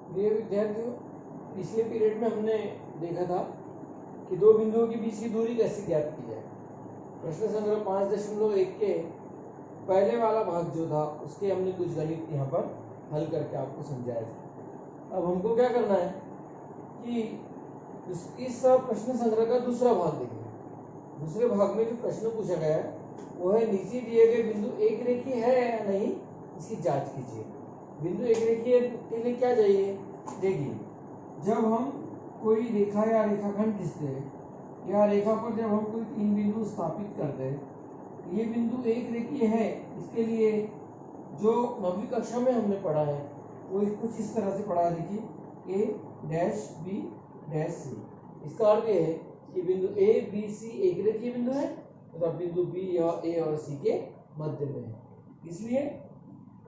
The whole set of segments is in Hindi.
प्रिय विद्यार्थियों, पिछले पीरियड में हमने देखा था कि दो बिंदुओं के बीच की दूरी कैसे ज्ञात की जाए। प्रश्न संग्रह 5.1 के पहले वाला भाग जो था उसके हमने कुछ गणित यहाँ पर हल करके आपको समझाया था। अब हमको क्या करना है कि इस प्रश्न संग्रह का दूसरा भाग देखें। दूसरे भाग में जो प्रश्न पूछा गया है वो है, नीचे दिए गए बिंदु एक रेखीय है या नहीं, इसकी जांच कीजिए। बिंदु एक रेखीय के लिए क्या चाहिए? देखिए, जब हम कोई रेखा या रेखाखंड खींचते हैं या रेखा पर जब हम कोई तीन बिंदु स्थापित करते हैं, ये बिंदु एक रेखीय है, इसके लिए जो 9वीं कक्षा में हमने पढ़ा है वो कुछ इस तरह से पढ़ा। देखिए, ए डैश बी डैश सी, इसका अर्थ ये है कि बिंदु ए बी सी एक रेखीय बिंदु है तथा बिंदु बी या ए और सी के मध्य में है। इसलिए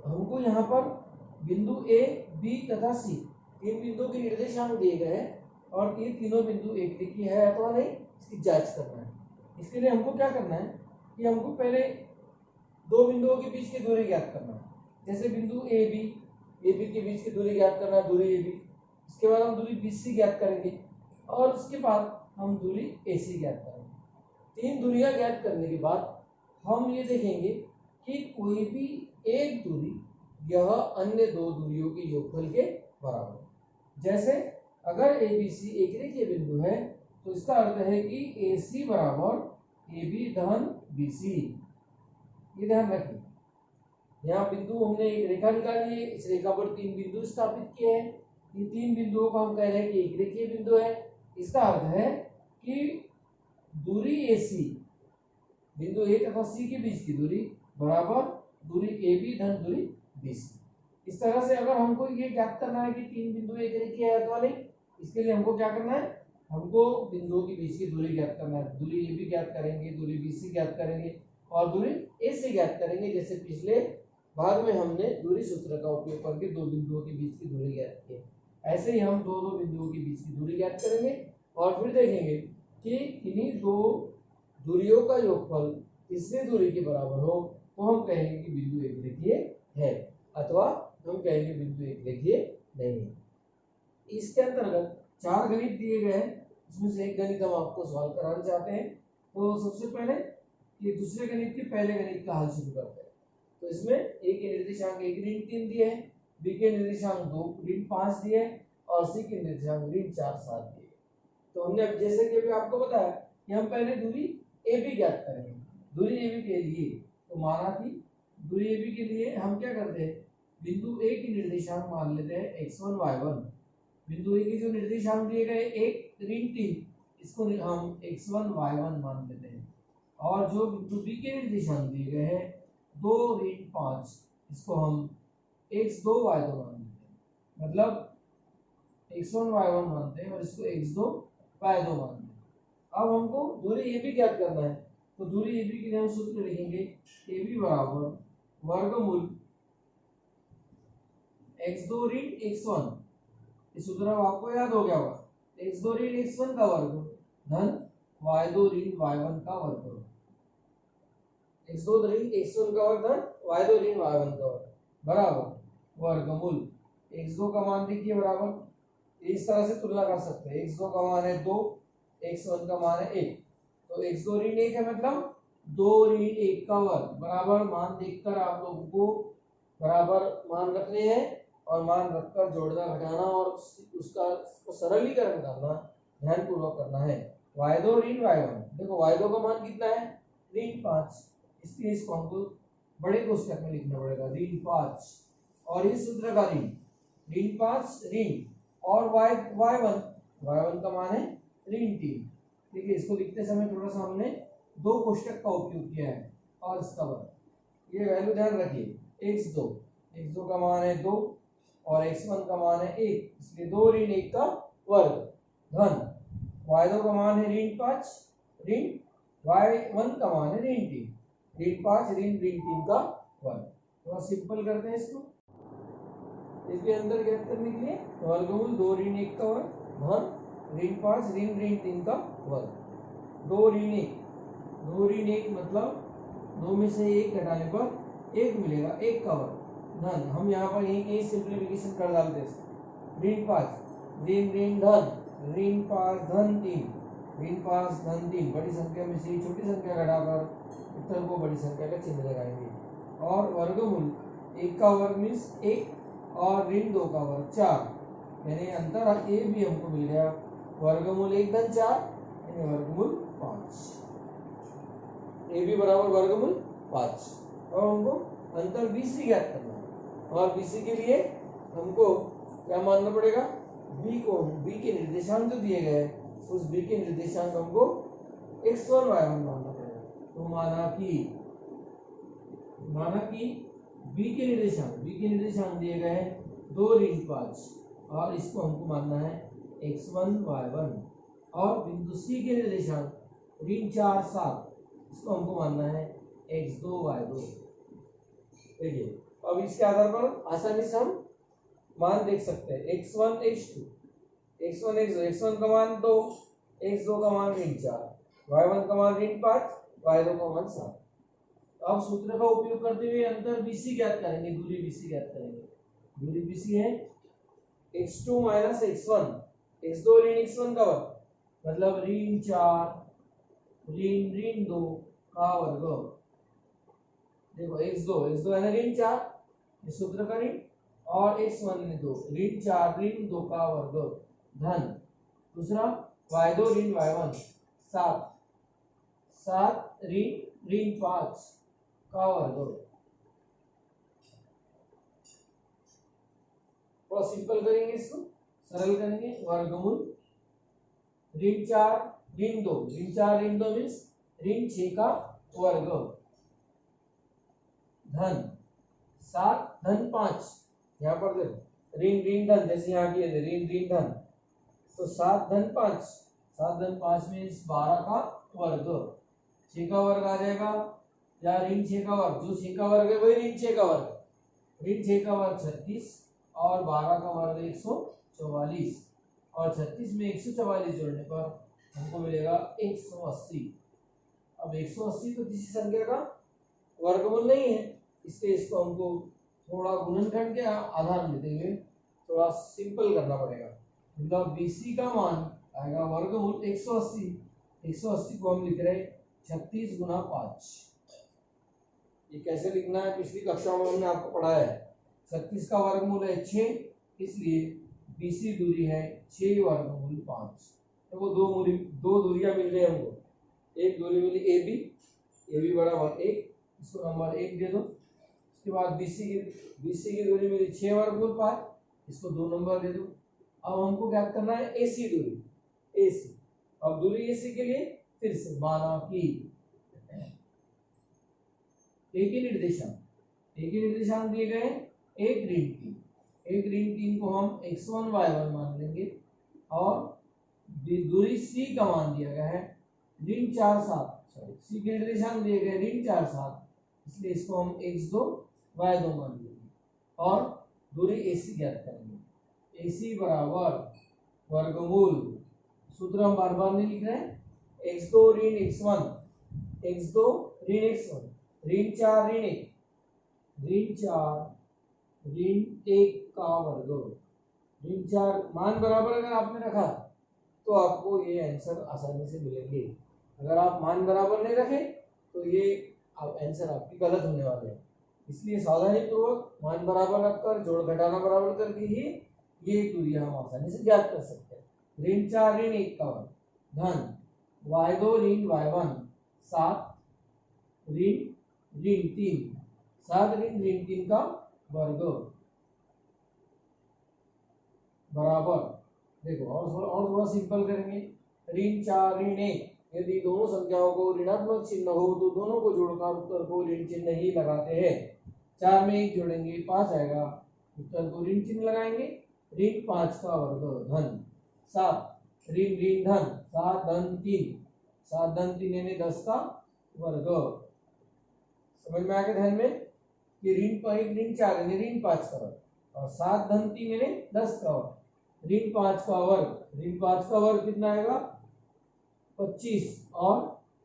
हमको यहाँ पर बिंदु ए बी तथा सी तीन बिंदुओं के निर्देशांक दिए गए हैं और ये तीनों बिंदु एक रेखीय है अथवा नहीं, इसकी जांच करना है। इसके लिए हमको क्या करना है कि हमको पहले दो बिंदुओं के बीच की दूरी ज्ञात करना है। जैसे बिंदु ए बी के बीच की दूरी ज्ञात करना है, दूरी ए बी। इसके बाद हम दूरी बी सी ज्ञात करेंगे और उसके बाद हम दूरी ए सी ज्ञात करेंगे। तीन दूरियां ज्ञात करने के बाद हम ये देखेंगे कि कोई भी एक दूरी यह अन्य दो दूरियों के योगफल के बराबर है। जैसे अगर ए बी सी एक रेखीय बिंदु है तो इसका अर्थ है कि ए सी बराबर ए बी धन बी सी। ये ध्यान रखिए, यहाँ बिंदु हमने एक रेखा निकाली है, इस रेखा पर तीन बिंदु स्थापित किए हैं। इन तीन बिंदुओं को हम कह रहे हैं कि एक रेखीय बिंदु है। इसका अर्थ है कि दूरी ए सी, बिंदु ए तथा सी के बीच की दूरी बराबर दूरी ए बी धन दूरी बी सी। इस तरह से अगर हमको ये ज्ञात करना है कि तीन बिंदु एक रेखीय है अथवा नहीं, इसके लिए हमको क्या करना है, हमको बिंदुओं के बीच की दूरी ज्ञात करना है। दूरी ए बी ज्ञात करेंगे, दूरी बी सी ज्ञात करेंगे और दूरी ए सी ज्ञात करेंगे। जैसे पिछले भाग में हमने दूरी सूत्र का उपयोग करके दो बिंदुओं के बीच की दूरी ज्ञात की, ऐसे ही हम दो बिंदुओं के बीच की दूरी ज्ञात करेंगे और फिर देखेंगे कि इन्हीं दो दूरियों का योगफल तीसरी दूरी के बराबर हो तो हम कहेंगे कि बिंदु एक रेखीय है अथवा हम कहेंगे बिंदु एक रेखीय नहीं है। इसके अंतर्गत चार गणित दिए गए हैं, इसमें से एक गणित हम आपको सॉल्व कराना चाहते हैं। तो सबसे पहले ये दूसरे गणित के पहले गणित का हल शुरू करते हैं। तो इसमें ए के निर्देशांक 1 ऋण 3 दिए हैं, बी के निर्देशांक 2 ऋण 5 दिए और सी के निर्देशांक ऋण 4 7 दिए। तो हमने अब जैसे कि अभी आपको बताया कि हम पहले दूरी ए बी ज्ञात करेंगे। दूरी ए बी के लिए तो माना कि दूरी ए बी के लिए हम क्या करते हैं, बिंदु ए के निर्देशांक मान लेते हैं x1 y1। बिंदु ए के जो निर्देशांक दिए गए 1 ऋण 3, इसको हम x1 y1 मान लेते हैं। और जो बिंदु बी के निर्देशांक दिए गए हैं 2 ऋण 5, इसको हम x2 y2 मान लेते हैं। मतलब x1 y1 मानते हैं और इसको x2 y2 मानते हैं। अब हमको दूरी ए बी ज्ञात करना है, तो दूरी ए बी के लिए हम सूत्र लिखेंगे ए बी बराबर वर्गमूल x2 ऋण x1। इस सूत्र आपको याद हो गया होगा, x2 ऋण x1 का वर्ग धन y2 ऋण y1 का वर्ग। x2 ऋण x1 का वर्ग धन y2 ऋण y1 का वर्ग बराबर वर्गमूल x2 का मान देखिए बराबर, इस तरह से तुलना कर सकते हैं। x2 का मान है 2, x1 का मान है 1, तो x2 ऋण 1 है मतलब 2 ऋण 1 का वर्ग बराबर मान देखकर आप लोगों को बराबर मान रखने हैं और मान रखकर जोड़ना घटाना और उसका सरलीकरण करना ध्यानपूर्वक करना है। y2 ऋण y1, देखो y2 का मान कितना है ऋण 5, इसलिए इसको हमको बड़े कोष्ठक में लिखना पड़ेगा ऋण 5 और इस सूत्र का ऋण 5 ऋण और y1 का मान है ऋण 3। देखिए, इसको लिखते समय थोड़ा सा हमने दो कोष्ठक का उपयोग किया है और इसका वर्ग। ये वैल्यू ध्यान रखिए, x2 का मान है 2 और x1 का मान है 1, इसलिए 2 ऋण 1 का वर्ग धन y2 का मान है ऋण 5 ऋण y1 का मान है ऋण 3, ऋण 5 ऋण 3 का वर्ग। थोड़ा सिंपल करते हैं इसको, इसके अंदर ज्ञात करने के लिए वर्गमूल 2 ऋण 1 का वर्ग धन ऋण 5 ऋण 3 का वर्ग। 2 ऋण 1 मतलब 2 में से 1 घटाने पर 1 मिलेगा, 1 का वर्ग धन हम यहाँ पर यही सिंप्लीफिकेशन कर डालते हैं। ऋण 5, ऋण ऋण धन, ऋण 5 धन 3, ऋण 5 धन 3। बड़ी संख्या में से छोटी संख्या घटाकर उत्तर को बड़ी संख्या का चिन्ह लगाएंगे। और वर्गमूल 1 का वर्ग मीन्स 1 और ऋण 2 का वर्ग 4, यानी अंतर ए भी हमको मिल गया। वर्गमूल 1 धन 4 यानी वर्गमूल 5, ए भी बराबर वर्गमूल 5। और हमको अंतर BC ज्ञात करना है, और BC के लिए हमको क्या मानना पड़ेगा, B के निर्देशांक जो दिए गए उस B के निर्देशांक हमको x1 y1 मानना पड़ेगा। तो माना कि B के निर्देशांक दिए गए हैं 2 ऋण 5, और इसको हमको मानना है x1 y1। और बिंदु C के निर्देशांक ऋण 4 7, इसको हमको मानना है x2 y2। देखिए अब इसके आधार पर आसानी से हम मान देख सकते हैं। x1 x2, x1 का मान 2, x2 का मान ऋण 4, y1 का मान ऋण 5, y2 का मान 7। अब सूत्र का उपयोग करते हुए अंतर BC ज्ञात करेंगे, दूरी BC ज्ञात करेंगे। दूरी BC है x2 माइनस x1, x2 ऋण x1 का वर्ग, मतलब ऋण 4 ऋण 2 का वर्ग। देखो x2 है ना ऋण 4, इस सूत्र का ऋण, और x1 ने 2, ऋण 4 ऋण 2 का वर्ग धन। दूसरा y2 ऋण y1 7 ऋण 5 का वर्ग। थोड़ा सिंपल करेंगे, इसको सरल करेंगे। वर्गमूल ऋण 4 ऋण 2, ऋण 4 ऋण 2 मीन्स ऋण 6 का वर्ग धन 7 धन 5। यहाँ पर देखो ऋण धन, जैसे यहाँ किए थे ऋण धन, तो 7 धन 5 मीन्स 12 का वर्ग। 6 का वर्ग आ जाएगा, या ऋण 6 का वर्ग, जो 6 का वर्ग है वही ऋण 6 का वर्ग। ऋण 6 का वर्ग 36 और 12 का वर्ग 144, और 36 में 144 जोड़ने पर हमको मिलेगा 180। अब 180 तो किसी संख्या का वर्गमूल नहीं है, इसलिए इसको हमको थोड़ा गुणनखंड के आधार लेते हुए थोड़ा सिंपल करना पड़ेगा। मतलब BC का मान आएगा वर्गमूल 180। 180 को हम लिख रहे हैं 36 गुना 5। ये कैसे लिखना है पिछली कक्षा में हमने आपको पढ़ाया है। 36 का वर्गमूल है 6, इसलिए BC दूरी है 6 वर्गमूल 5। तो वो दो दूरियां मिल गई हमको। एक दूरी मिली AB बराबर 1, इसको नंबर 1 दे दो। उसके बाद BC की दूरी मिली 6 वर्गमूल 5, इसको 2 नंबर दे दो। अब हमको क्या करना है AC दूरी, AC। अब दूरी AC के लिए फिर से माना कि A के निर्देशांक दिए गए 1 ऋण 3 को हम x1 y1 मान लेंगे, और दूरी C का मान दिया गया है ऋण 4 7, C के निर्देशांक दिए गए ऋण 4 7, इसलिए इसको हम x2 y2 मान लेंगे, और दूरी AC ज्ञात करेंगे। AC बराबर वर्गमूल, सूत्र हम बार बार नहीं लिख रहे हैं, x2 ऋण x1 ऋण 4 ऋण 1 का वर्ग। ऋण 4 मान बराबर अगर आपने रखा तो आपको ये आंसर आसानी से मिलेंगे। अगर आप मान बराबर नहीं रखे तो ये आंसर आपकी गलत होने वाले हैं। इसलिए सावधानी पूर्वक मान बराबर रखकर जोड़ घटाना बराबर करके ही ये दूरियां हम आसानी से ज्ञात कर सकते हैं। ऋण 4 ऋण 1 का वर्ग धन y2 ऋण y1 7 ऋण 3 7 ऋण 3 का वर्ग बराबर। देखो और थोड़ा सिंपल करेंगे। ऋण 4 ऋण 1, यदि दोनों संख्याओं को ऋणात्मक चिन्ह हो तो दोनों को जोड़कर उत्तर को ऋण चिन्ह ही लगाते हैं। 4 में 1 जोड़ेंगे 5 आएगा, उत्तर को ऋण चिन्ह लगाएंगे। ऋण 5 का वर्ग धन 7 ऋण धन 7 धन 3 यानी 10 का वर्ग। समझ में आ गया ध्यान में कि ऋण 4 यानी ऋण 5 का वर्ग, और 7 धन 3 यानी 10 का वर्ग। ऋण 5 का वर्ग कितना आएगा 25, और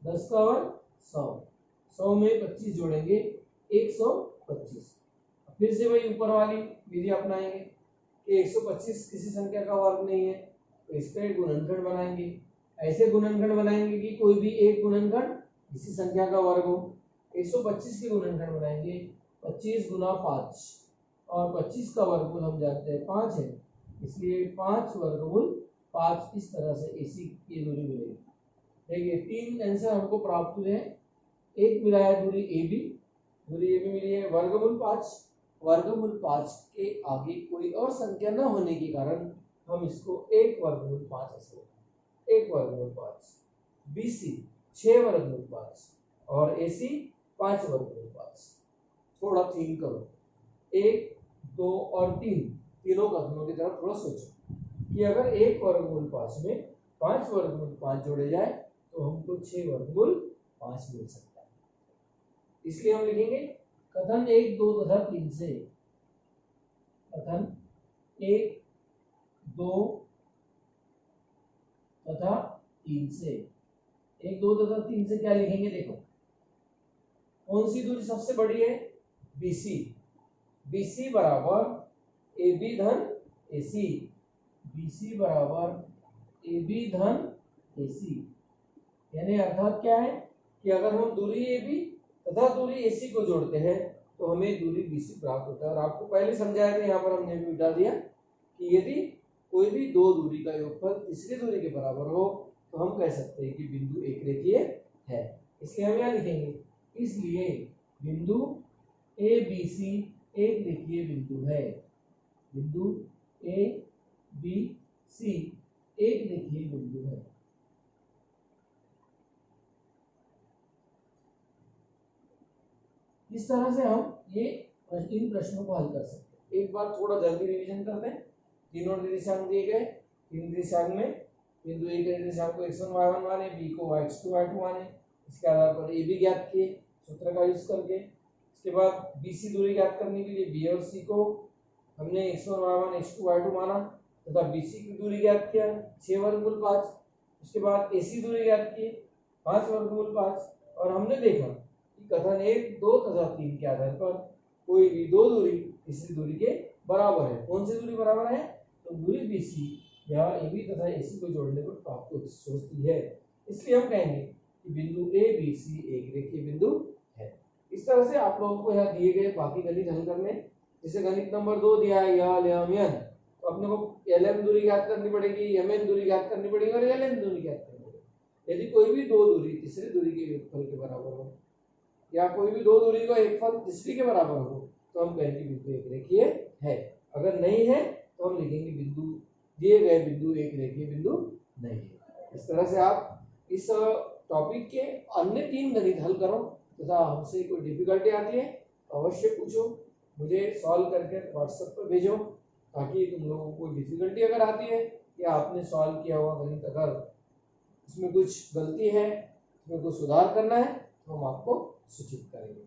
10 का वर्ग 100 में 25 जोड़ेंगे 125। फिर से वही ऊपर वाली विधि अपनाएंगे कि 125 किसी संख्या का वर्ग नहीं है, तो इसका एक गुणनखंड बनाएंगे। ऐसे गुणनखंड बनाएंगे कि कोई भी एक गुणनखंड किसी संख्या का वर्ग हो। 125 के गुणनखंड बनाएंगे 25 गुना 5, और 25 का वर्गमूल हम जानते हैं 5 है, इसलिए 5 वर्गमूल 5 इस तरह से AC की दूरी मिलेगी। देखिए 3 आंसर हमको प्राप्त हुए हैं। एक मिला है दूरी AB, दूरी AB मिली है वर्गमूल 5। वर्गमूल 5 के आगे कोई और संख्या न होने के कारण हम इसको 1 वर्गमूल 5 ऐसे 1 वर्गमूल 5। BC 6 वर्गमूल 5 और AC 5 वर्गमूल 5। थोड़ा थिंक करो, 1, 2 और 3 तीनों कथनों की तरफ थोड़ा सोचो कि अगर 1 वर्गमूल 5 में 5 वर्गमूल 5 जोड़े जाए तो हमको 6 वर्गमूल 5 मिल सकता है। इसलिए हम लिखेंगे कथन 1, 2 तथा 3 से, कथन 1, 2 तथा 3 से, 1, 2 तथा 3 से क्या लिखेंगे? देखो कौन सी दूरी सबसे बड़ी है? BC। BC बराबर AB धन AC, BC बराबर AB धन AC। यानी अर्थात क्या है कि अगर हम दूरी AB तथा दूरी AC को जोड़ते हैं तो हमें दूरी BC प्राप्त होता है। और आपको पहले समझाया था, यहाँ पर हमने भी मिटा दिया कि यदि कोई भी दो दूरी का योगफल तीसरी दूरी के बराबर हो तो हम कह सकते हैं कि बिंदु एक रेखीय है। इसलिए हम यहाँ लिखेंगे, इसलिए बिंदु ABC एक रेखीय बिंदु है। बिंदु ABC एक रेखीय बिंदु है। इस तरह से हम ये इन प्रश्नों को हल कर सकते हैं। एक बार थोड़ा जल्दी रिवीजन करते हैं। तीनों निर्देशांक दिए गए, तीन निर्देशांक में बिंदु ए के निर्देशांक को x1 y1 माने, b को x2 y2 माने, इसके आधार पर ए भी ज्ञात किए सूत्र का यूज करके। इसके बाद BC दूरी ज्ञात करने के लिए b और c को हमने x1 y1 x2 y2 माना तथा BC की दूरी ज्ञात किया 6 वर्गमूल 5। उसके बाद AC दूरी ज्ञात की 5 वर्गमूल 5। और हमने देखा कि कथन 1, 2 तथा 3 के आधार पर कोई भी दो दूरी तीसरी दूरी के बराबर है। कौन सी दूरी बराबर है? तो दूरी BC या AB तथा AC को जोड़ने पर प्राप्त होती है। इसलिए हम कहेंगे कि बिंदु ABC एक रेखीय बिंदु है। इस तरह से आप लोगों को यहाँ दिए गए बाकी गणित हल करने, जैसे गणित नंबर 2 दिया है यन, तो अपने को LM दूरी ज्ञात करनी पड़ेगी, MN दूरी ज्ञात करनी पड़ेगी और LN दूरी ज्ञात करनी पड़ेगी। यदि कोई भी दो दूरी तीसरी दूरी के योगफल के बराबर हो या कोई भी दो दूरी का योगफल तीसरी के बराबर हो तो हम कहेंगे बिंदु एक रेखीय है। अगर नहीं है तो हम लिखेंगे बिंदु दिए गए बिंदु एक रेखीय बिंदु नहीं है। इस तरह से आप इस टॉपिक के अन्य 3 गणित हल करो तथा हमसे कोई डिफिकल्टी आती है तो अवश्य पूछो, मुझे सॉल्व करके व्हाट्सएप पर भेजो, ताकि तुम लोगों को डिफिकल्टी अगर आती है या आपने सॉल्व किया हुआ गणित अगर उसमें कुछ गलती है, उसमें कुछ सुधार करना है तो हम आपको सूचित करेंगे।